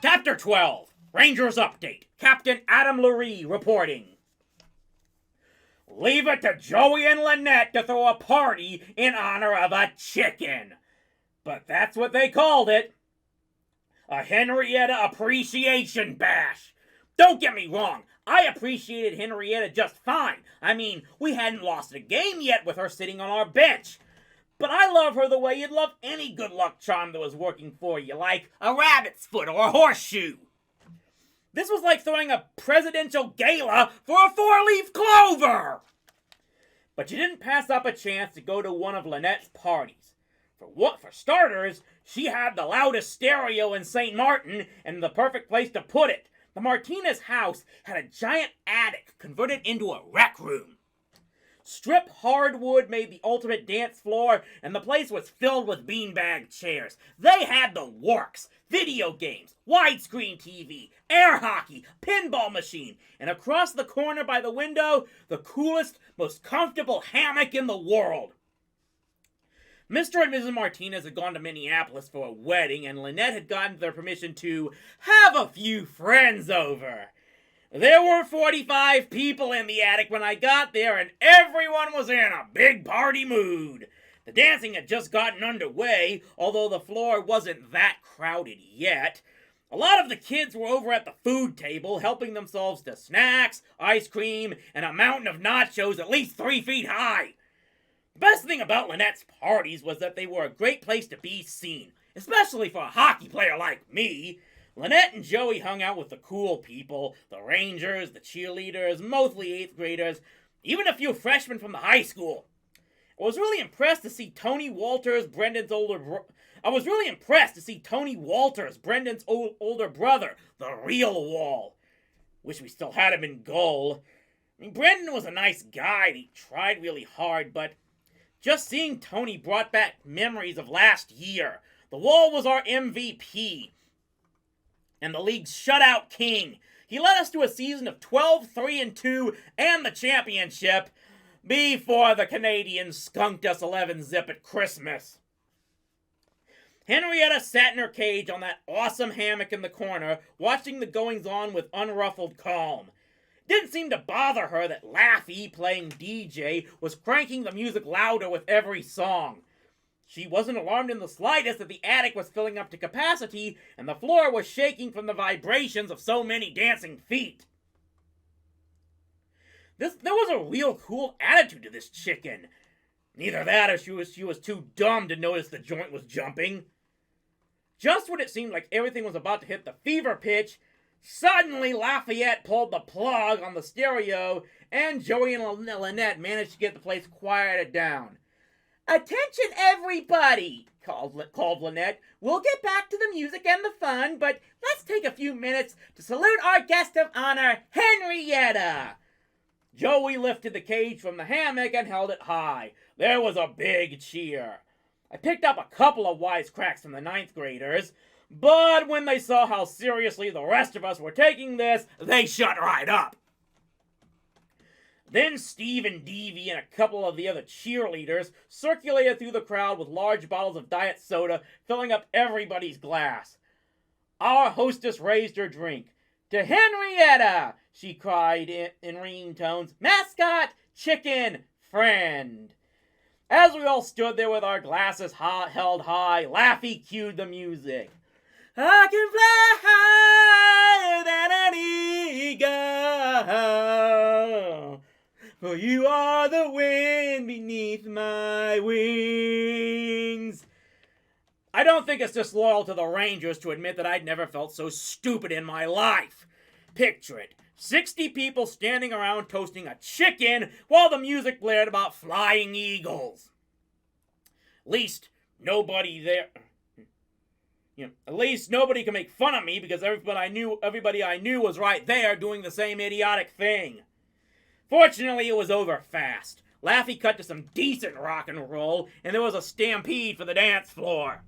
Chapter 12, Rangers Update. Captain Adam Lurie reporting. Leave it to Joey and Lynette to throw a party in honor of a chicken. But that's what they called it. A Henrietta Appreciation Bash. Don't get me wrong, I appreciated Henrietta just fine. I mean, we hadn't lost a game yet with her sitting on our bench. But I love her the way you'd love any good luck charm that was working for you, like a rabbit's foot or a horseshoe. This was like throwing a presidential gala for a four-leaf clover. But you didn't pass up a chance to go to one of Lynette's parties. For starters, she had the loudest stereo in St. Martin and the perfect place to put it. The Martinez house had a giant attic converted into a rec room. Strip hardwood made the ultimate dance floor, and the place was filled with beanbag chairs. They had the works. Video games, widescreen TV, air hockey, pinball machine, and across the corner by the window, the coolest, most comfortable hammock in the world. Mr. and Mrs. Martinez had gone to Minneapolis for a wedding, and Lynette had gotten their permission to have a few friends over. There were 45 people in the attic when I got there, and everyone was in a big party mood. The dancing had just gotten underway, although the floor wasn't that crowded yet. A lot of the kids were over at the food table, helping themselves to snacks, ice cream, and a mountain of nachos at least 3 feet high. The best thing about Lynette's parties was that they were a great place to be seen, especially for a hockey player like me. Lynette and Joey hung out with the cool people, the Rangers, the cheerleaders, mostly 8th graders, even a few freshmen from the high school. I was really impressed to see Tony Walters, Brendan's older brother, the real Wall. Wish we still had him in goal. I mean, Brendan was a nice guy and he tried really hard, but just seeing Tony brought back memories of last year. The Wall was our MVP and the league's shutout king. He led us to a season of 12-3-2 and the championship before the Canadians skunked us 11-zip at Christmas. Henrietta sat in her cage on that awesome hammock in the corner, watching the goings-on with unruffled calm. It didn't seem to bother her that Laffy, playing DJ, was cranking the music louder with every song. She wasn't alarmed in the slightest that the attic was filling up to capacity and the floor was shaking from the vibrations of so many dancing feet. There was a real cool attitude to this chicken. Neither that or she was too dumb to notice the joint was jumping. Just when it seemed like everything was about to hit the fever pitch, suddenly Lafayette pulled the plug on the stereo and Joey and Lynette managed to get the place quieted down. "Attention, everybody," called Lynette. "We'll get back to the music and the fun, but let's take a few minutes to salute our guest of honor, Henrietta." Joey lifted the cage from the hammock and held it high. There was a big cheer. I picked up a couple of wisecracks from the 9th graders, but when they saw how seriously the rest of us were taking this, they shut right up. Then Steve and Deevee and a couple of the other cheerleaders circulated through the crowd with large bottles of diet soda, filling up everybody's glass. Our hostess raised her drink. "To Henrietta!" she cried in ringing tones. "Mascot, chicken, friend." As we all stood there with our glasses held high, Laffy cued the music. "I can fly higher than an eagle, for you are the wind beneath my wings." I don't think it's disloyal to the Rangers to admit that I'd never felt so stupid in my life. Picture it. 60 people standing around toasting a chicken while the music blared about flying eagles. At least nobody can make fun of me because everybody I knew was right there doing the same idiotic thing. Fortunately, it was over fast. Laffy cut to some decent rock and roll, and there was a stampede for the dance floor.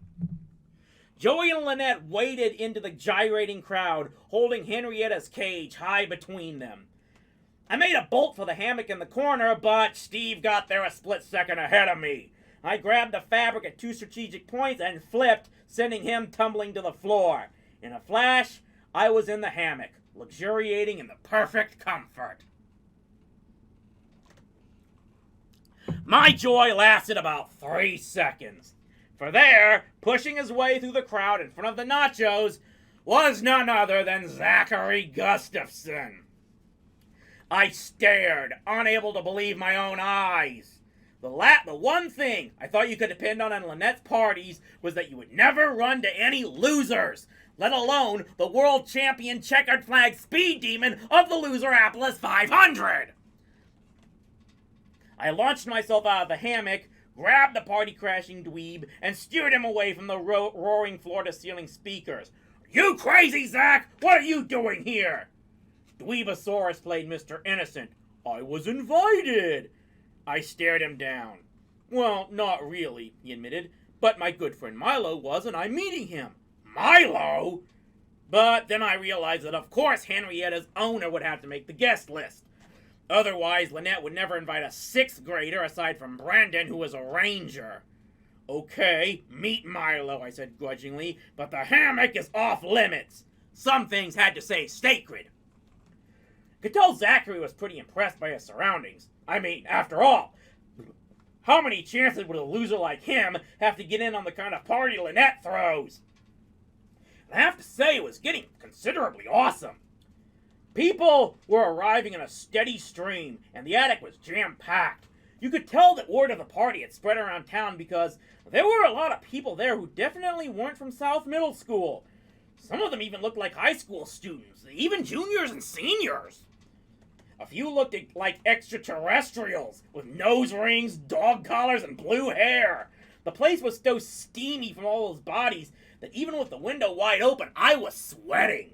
Joey and Lynette waded into the gyrating crowd, holding Henrietta's cage high between them. I made a bolt for the hammock in the corner, but Steve got there a split second ahead of me. I grabbed the fabric at 2 strategic points and flipped, sending him tumbling to the floor. In a flash, I was in the hammock, luxuriating in the perfect comfort. My joy lasted about 3 seconds. For there, pushing his way through the crowd in front of the nachos, was none other than Zachary Gustafson. I stared, unable to believe my own eyes. The one thing I thought you could depend on Lynette's parties was that you would never run to any losers, let alone the world champion checkered flag speed demon of the Loserapolis 500. I launched myself out of the hammock, grabbed the party-crashing dweeb, and steered him away from the roaring floor-to-ceiling speakers. You crazy, Zach? What are you doing here? Dweebosaurus played Mr. Innocent. I was invited. I stared him down. Well, not really, he admitted, but my good friend Milo was, and I'm meeting him. Milo? But then I realized that of course Henrietta's owner would have to make the guest list. Otherwise, Lynette would never invite a 6th grader aside from Brandon, who was a ranger. Okay, meet Milo, I said grudgingly, but the hammock is off limits. Some things had to stay sacred. Could tell Zachary was pretty impressed by his surroundings. I mean, after all, how many chances would a loser like him have to get in on the kind of party Lynette throws? I have to say, it was getting considerably awesome. People were arriving in a steady stream, and the attic was jam-packed. You could tell that word of the party had spread around town because there were a lot of people there who definitely weren't from South Middle School. Some of them even looked like high school students, even juniors and seniors. A few looked like extraterrestrials, with nose rings, dog collars, and blue hair. The place was so steamy from all those bodies that even with the window wide open, I was sweating.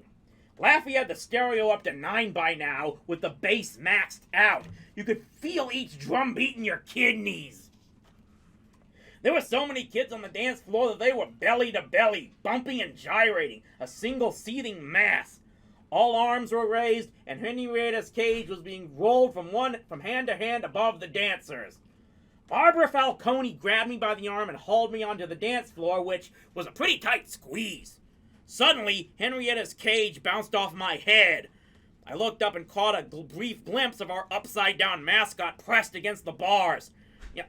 Laffy had the stereo up to 9 by now, with the bass maxed out. You could feel each drum beat in your kidneys. There were so many kids on the dance floor that they were belly to belly, bumping and gyrating, a single seething mass. All arms were raised, and Henrietta's cage was being rolled from hand to hand above the dancers. Barbara Falcone grabbed me by the arm and hauled me onto the dance floor, which was a pretty tight squeeze. Suddenly, Henrietta's cage bounced off my head. I looked up and caught a brief glimpse of our upside-down mascot pressed against the bars.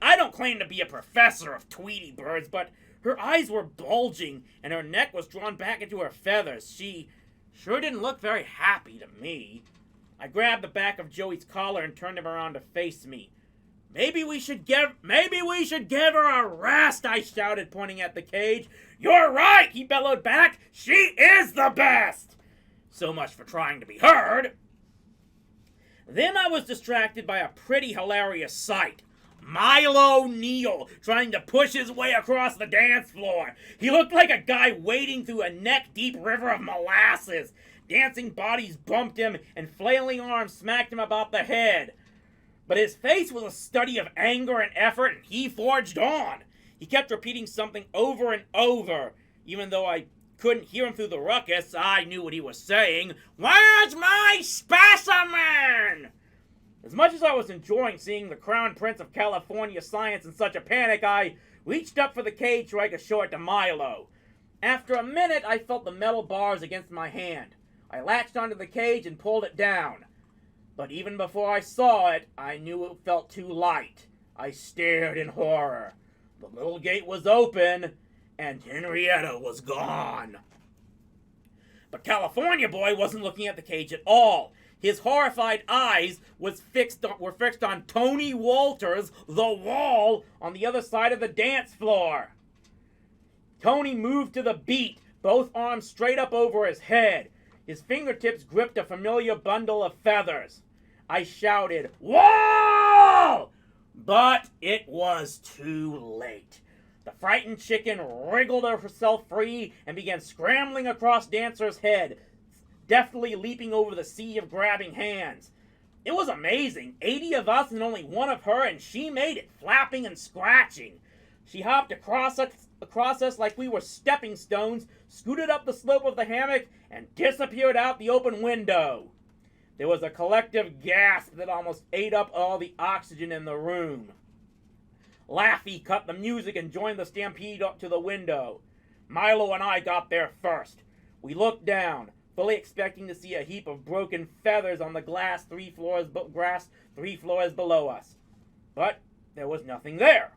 I don't claim to be a professor of Tweety birds, but her eyes were bulging, and her neck was drawn back into her feathers. She sure didn't look very happy to me. I grabbed the back of Joey's collar and turned him around to face me. Maybe we should give her a rest, I shouted, pointing at the cage. You're right, he bellowed back. She is the best. So much for trying to be heard. Then I was distracted by a pretty hilarious sight. Milo Neal trying to push his way across the dance floor. He looked like a guy wading through a neck-deep river of molasses. Dancing bodies bumped him, and flailing arms smacked him about the head. But his face was a study of anger and effort, and he forged on. He kept repeating something over and over. Even though I couldn't hear him through the ruckus, I knew what he was saying. Where's my specimen? As much as I was enjoying seeing the Crown Prince of California science in such a panic, I reached up for the cage so I could show it to Milo. After a minute, I felt the metal bars against my hand. I latched onto the cage and pulled it down. But even before I saw it, I knew it felt too light. I stared in horror. The little gate was open, and Henrietta was gone. But California Boy wasn't looking at the cage at all. His horrified eyes were fixed on Tony Walters, the wall, on the other side of the dance floor. Tony moved to the beat, both arms straight up over his head. His fingertips gripped a familiar bundle of feathers. I shouted, "Wall!" But it was too late. The frightened chicken wriggled herself free and began scrambling across Dancer's head, deftly leaping over the sea of grabbing hands. It was amazing. 80 of us and only one of her, and she made it, flapping and scratching. She hopped across us like we were stepping stones, scooted up the slope of the hammock, and disappeared out the open window. There was a collective gasp that almost ate up all the oxygen in the room. Laffy cut the music and joined the stampede up to the window. Milo and I got there first. We looked down, fully expecting to see a heap of broken feathers on the grass 3 floors below us. But there was nothing there.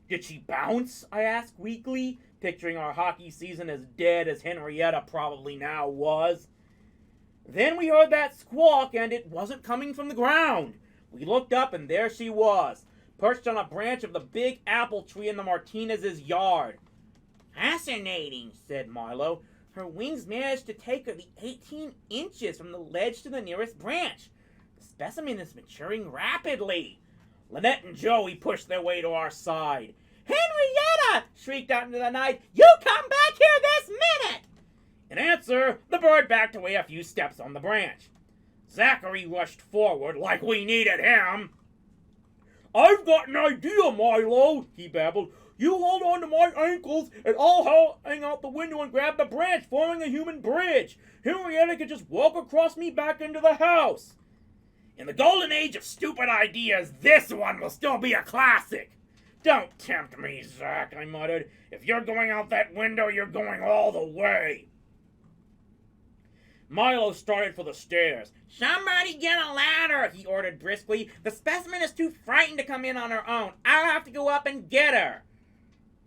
Did she bounce? I asked weakly, picturing our hockey season as dead as Henrietta probably now was. Then we heard that squawk, and it wasn't coming from the ground. We looked up, and there she was, perched on a branch of the big apple tree in the Martinez's yard. Fascinating, said Milo. Her wings managed to take her the 18 inches from the ledge to the nearest branch. The specimen is maturing rapidly. Lynette and Joey pushed their way to our side. Henrietta! Shrieked out into the night. You come back here this minute! In answer, the bird backed away a few steps on the branch. Zachary rushed forward like we needed him. I've got an idea, Milo, he babbled. You hold on to my ankles, and I'll hang out the window and grab the branch, forming a human bridge. Henrietta could just walk across me back into the house. In the golden age of stupid ideas, this one will still be a classic. Don't tempt me, Zach, I muttered. If you're going out that window, you're going all the way. Milo started for the stairs. Somebody get a ladder, he ordered briskly. The specimen is too frightened to come in on her own. I'll have to go up and get her.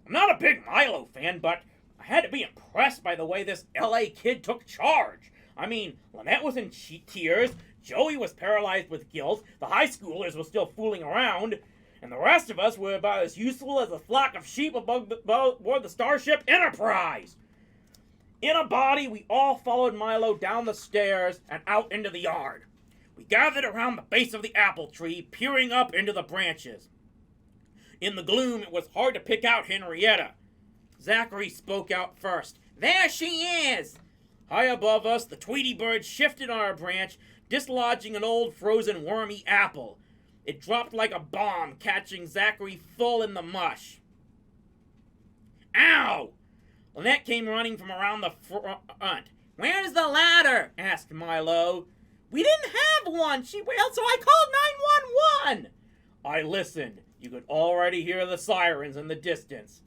I'm not a big Milo fan, but I had to be impressed by the way this L.A. kid took charge. I mean, Lynette was in tears, Joey was paralyzed with guilt, the high schoolers were still fooling around, and the rest of us were about as useful as a flock of sheep aboard the Starship Enterprise. In a body, we all followed Milo down the stairs and out into the yard. We gathered around the base of the apple tree, peering up into the branches. In the gloom, it was hard to pick out Henrietta. Zachary spoke out first. There she is! High above us, the Tweety bird shifted on our branch, dislodging an old frozen wormy apple. It dropped like a bomb, catching Zachary full in the mush. Ow! Lynette came running from around the front. Where's the ladder? Asked Milo. We didn't have one, she wailed, so I called 911. I listened. You could already hear the sirens in the distance.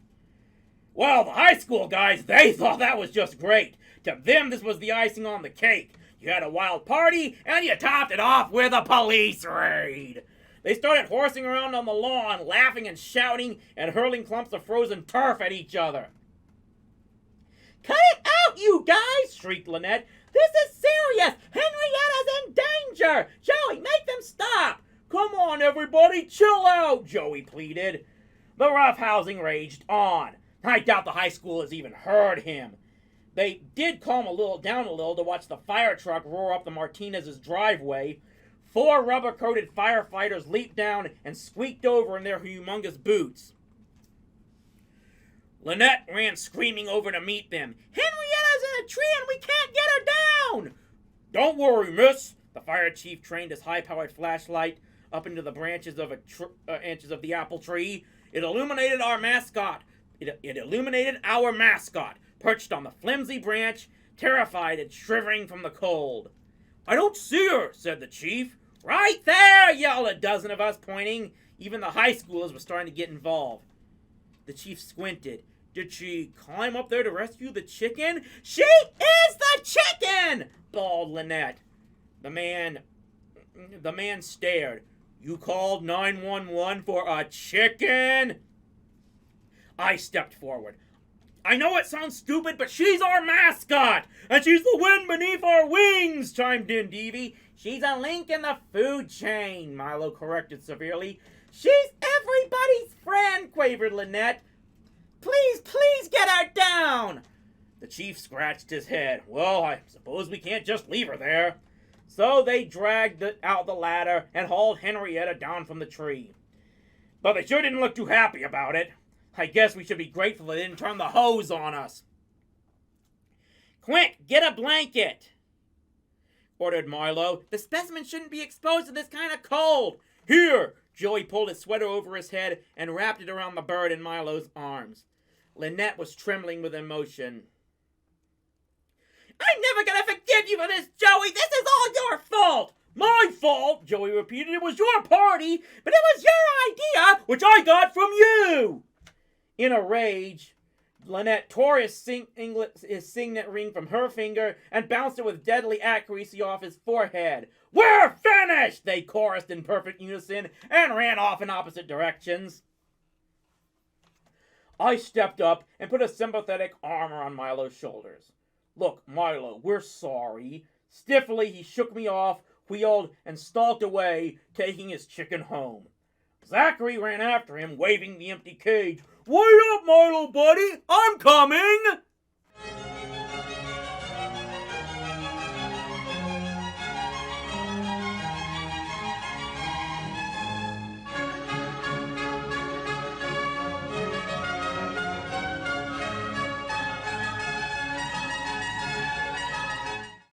Well, the high school guys, they thought that was just great. To them, this was the icing on the cake. You had a wild party, and you topped it off with a police raid. They started horsing around on the lawn, laughing and shouting, and hurling clumps of frozen turf at each other. Cut it out, you guys! Shrieked Lynette. This is serious! Henrietta's in danger! Joey, make them stop! Come on, everybody, chill out, Joey pleaded. The roughhousing raged on. I doubt the high schoolers even heard him. They did calm down a little to watch the fire truck roar up the Martinez's driveway. 4 rubber-coated firefighters leaped down and squeaked over in their humongous boots. Lynette ran screaming over to meet them. Henrietta's in a tree and we can't get her down! Don't worry, miss. The fire chief trained his high-powered flashlight up into the branches of inches of the apple tree. It illuminated our mascot. It illuminated our mascot, perched on the flimsy branch, terrified and shivering from the cold. I don't see her, said the chief. Right there, yelled a dozen of us, pointing. Even the high schoolers were starting to get involved. The chief squinted. Did she climb up there to rescue the chicken? She is the chicken, bawled Lynette. The man stared. You called 911 for a chicken? I stepped forward. I know it sounds stupid, but she's our mascot, and she's the wind beneath our wings, chimed in Deevee. She's a link in the food chain, Milo corrected severely. She's everybody's friend, quavered Lynette. Please get her down. The chief scratched his head. Well, I suppose we can't just leave her there. So they dragged out the ladder and hauled Henrietta down from the tree. But they sure didn't look too happy about it. I guess we should be grateful they didn't turn the hose on us. Quick, get a blanket. ordered Milo. The specimen shouldn't be exposed to this kind of cold. Here! Joey pulled his sweater over his head and wrapped it around the bird in Milo's arms. Lynette was trembling with emotion. I'm never gonna forgive you for this, Joey! This is all your fault! My fault? Joey repeated. It was your party, but it was your idea, which I got from you! In a rage, Lynette tore his signet ring from her finger and bounced it with deadly accuracy off his forehead. We're finished! They chorused in perfect unison and ran off in opposite directions. I stepped up and put a sympathetic arm around Milo's shoulders. Look, Milo, we're sorry. Stiffly, he shook me off, wheeled, and stalked away, taking his chicken home. Zachary ran after him, waving the empty cage. Wait up, Milo, buddy! I'm coming!